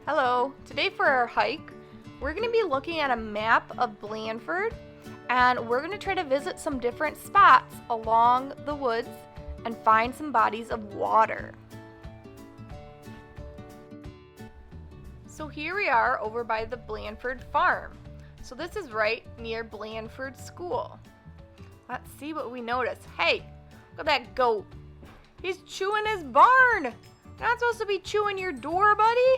Hello, today for our hike, we're going to be looking at a map of Blandford, and we're going to try to visit some different spots along the woods and find some bodies of water. So here we are over by the Blandford farm. So this is right near Blandford School. Let's see what we notice. Hey, look at that goat. He's chewing his barn. You're not supposed to be chewing your door, buddy.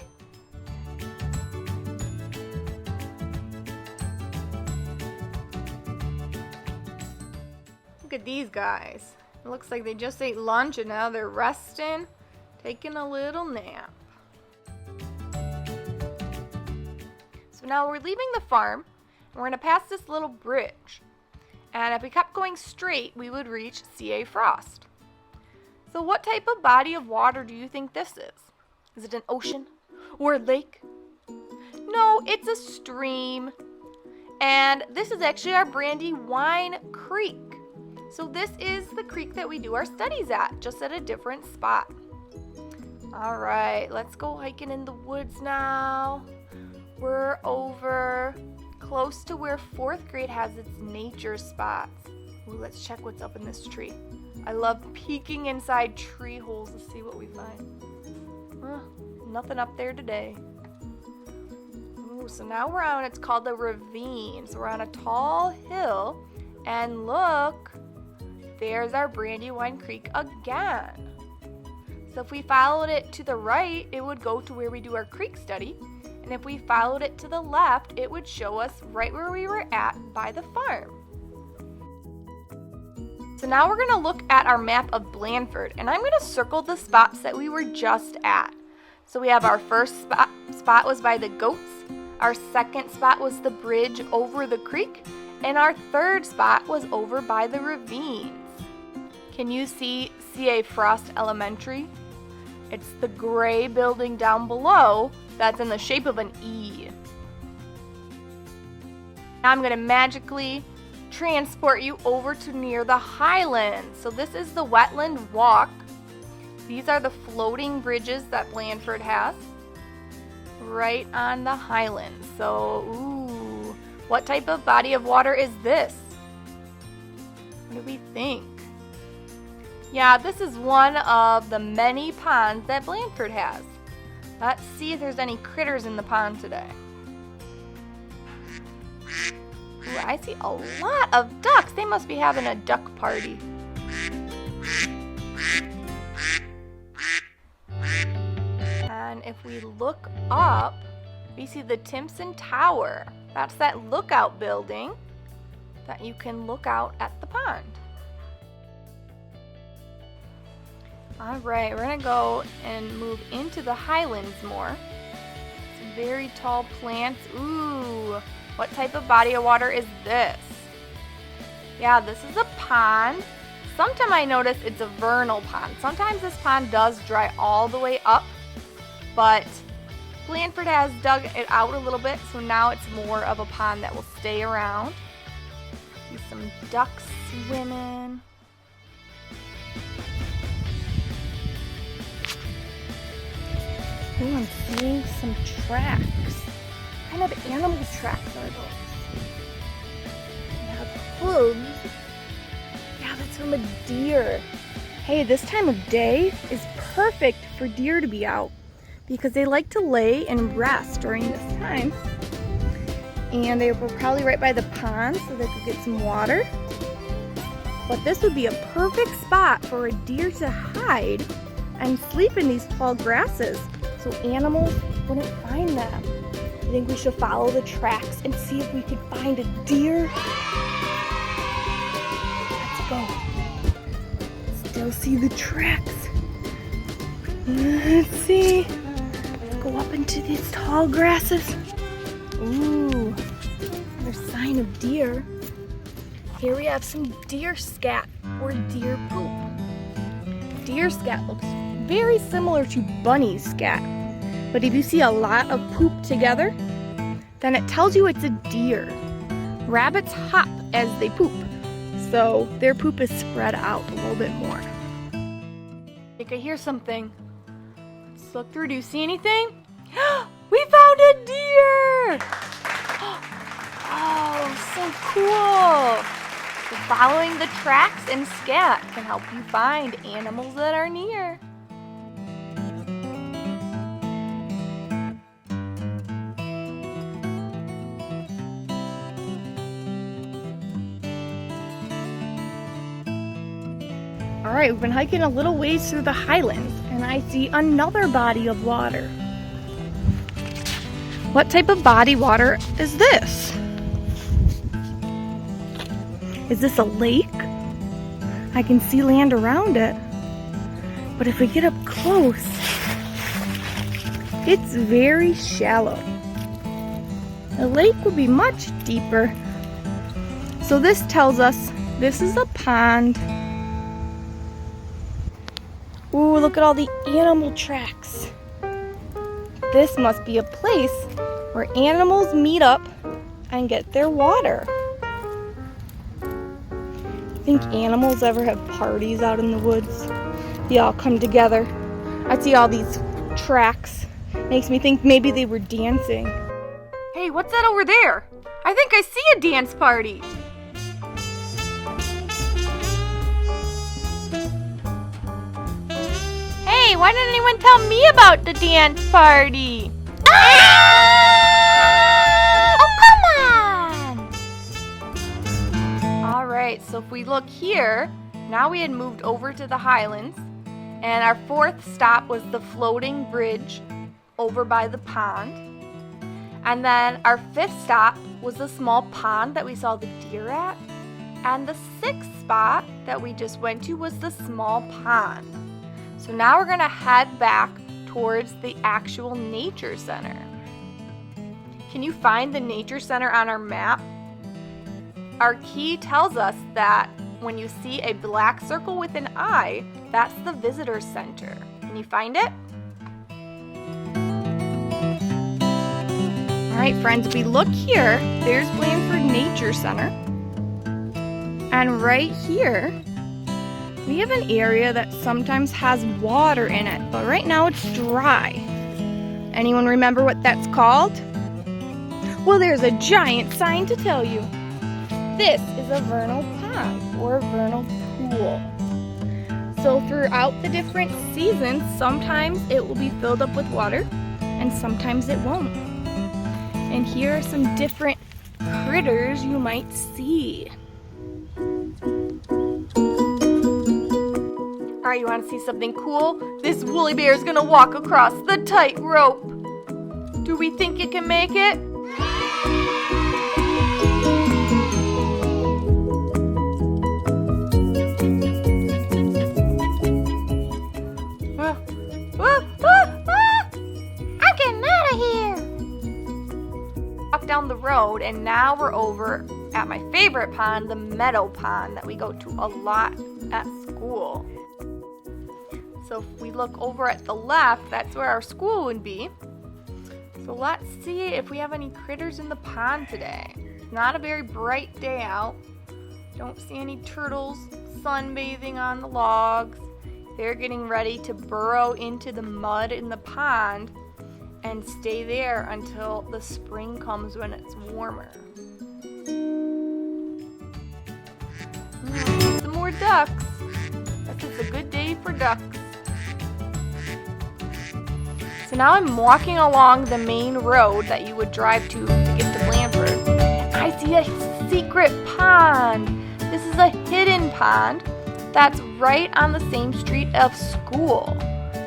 Look at these guys. It looks like they just ate lunch and now they're resting, taking a little nap. So now we're leaving the farm and we're going to pass this little bridge. And if we kept going straight, we would reach C.A. Frost. So what type of body of water do you think this is? Is it an ocean or a lake? No, it's a stream. And this is actually our Brandywine Creek. So this is the creek that we do our studies at, just at a different spot. All right, let's go hiking in the woods now. We're over close to where 4th grade has its nature spots. Ooh, let's check what's up in this tree. I love peeking inside tree holes to see what we find. Nothing up there today. Ooh, so now we're on, it's called a ravine. So we're on a tall hill, and look, there's our Brandywine Creek again. So if we followed it to the right, it would go to where we do our creek study. And if we followed it to the left, it would show us right where we were at by the farm. So now we're going to look at our map of Blandford, and I'm going to circle the spots that we were just at. So we have our first spot was by the goats, our second spot was the bridge over the creek, and our third spot was over by the ravines. Can you see C.A. Frost Elementary? It's the gray building down below that's in the shape of an E. Now I'm going to magically transport you over to near the Highlands. So this is the wetland walk. These are the floating bridges that Blandford has right on the Highlands. So, ooh, what type of body of water is this? What do we think? Yeah, this is one of the many ponds that Blandford has. Let's see if there's any critters in the pond today. Ooh, I see a lot of ducks. They must be having a duck party. And if we look up, we see the Timpson Tower. That's that lookout building that you can look out at the pond. All right, we're gonna go and move into the Highlands more. Some very tall plants. Ooh, what type of body of water is this? Yeah, this is a pond. Sometimes I notice it's a vernal pond. Sometimes this pond does dry all the way up, but Blandford has dug it out a little bit, so now it's more of a pond that will stay around. See some ducks swimming. Ooh, I'm seeing some tracks. What kind of animal tracks are those? They have hooves. Yeah, that's from a deer. Hey, this time of day is perfect for deer to be out because they like to lay and rest during this time. And they were probably right by the pond so they could get some water. But this would be a perfect spot for a deer to hide and sleep in these tall grasses, so animals wouldn't find them. I think we should follow the tracks and see if we could find a deer. Let's go. Still see the tracks. Let's see. Let's go up into these tall grasses. Ooh, there's a sign of deer. Here we have some deer scat or deer poop. Deer scat looks very similar to bunny scat, but if you see a lot of poop together, then it tells you it's a deer. Rabbits hop as they poop, so their poop is spread out a little bit more. I think I hear something. Let's look through. Do you see anything? We here. Oh, so cool. So following the tracks and scat can help you find animals that are near. Alright, we've been hiking a little ways through the highlands, and I see another body of water. What type of body water is this? Is this a lake? I can see land around it. But if we get up close, it's very shallow. A lake would be much deeper. So this tells us this is a pond. Ooh, look at all the animal tracks. This must be a place where animals meet up and get their water. Think animals ever have parties out in the woods? They all come together. I see all these tracks. Makes me think maybe they were dancing. Hey, what's that over there? I think I see a dance party. Hey, why didn't anyone tell me about the dance party? Alright, so if we look here, now we had moved over to the highlands, and our fourth stop was the floating bridge over by the pond. And then our fifth stop was the small pond that we saw the deer at. And the sixth spot that we just went to was the small pond. So now we're gonna head back towards the actual nature center. Can you find the nature center on our map? Our key tells us that when you see a black circle with an eye, that's the visitor center. Can you find it? All right, friends, if we look here, there's Blandford Nature Center. And right here, we have an area that sometimes has water in it, but right now it's dry. Anyone remember what that's called? Well, there's a giant sign to tell you. This is a vernal pond or vernal pool. So throughout the different seasons, sometimes it will be filled up with water and sometimes it won't. And here are some different critters you might see. Alright, you want to see something cool? This woolly bear is going to walk across the tightrope. Do we think it can make it? I'm getting out of here. Walk down the road, and now we're over at my favorite pond, the meadow pond that we go to a lot at school. So if we look over at the left, that's where our school would be. So let's see if we have any critters in the pond today. It's not a very bright day out. Don't see any turtles sunbathing on the logs. They're getting ready to burrow into the mud in the pond and stay there until the spring comes when it's warmer. Some more ducks. This is a good day for ducks. So now I'm walking along the main road that you would drive to get to Blandford. And I see a secret pond. This is a hidden pond that's right on the same street of school.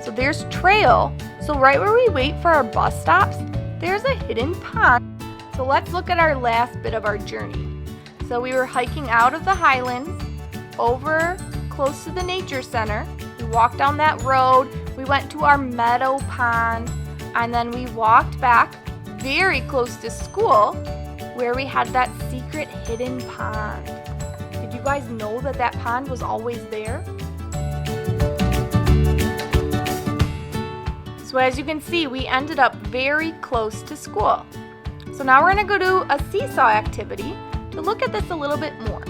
So there's trail. So right where we wait for our bus stops, there's a hidden pond. So let's look at our last bit of our journey. So we were hiking out of the highlands over close to the nature center. We walked down that road. We went to our meadow pond, and then we walked back very close to school where we had that secret hidden pond. Did you guys know that that pond was always there? So as you can see, we ended up very close to school. So now we're going to go do a seesaw activity to look at this a little bit more.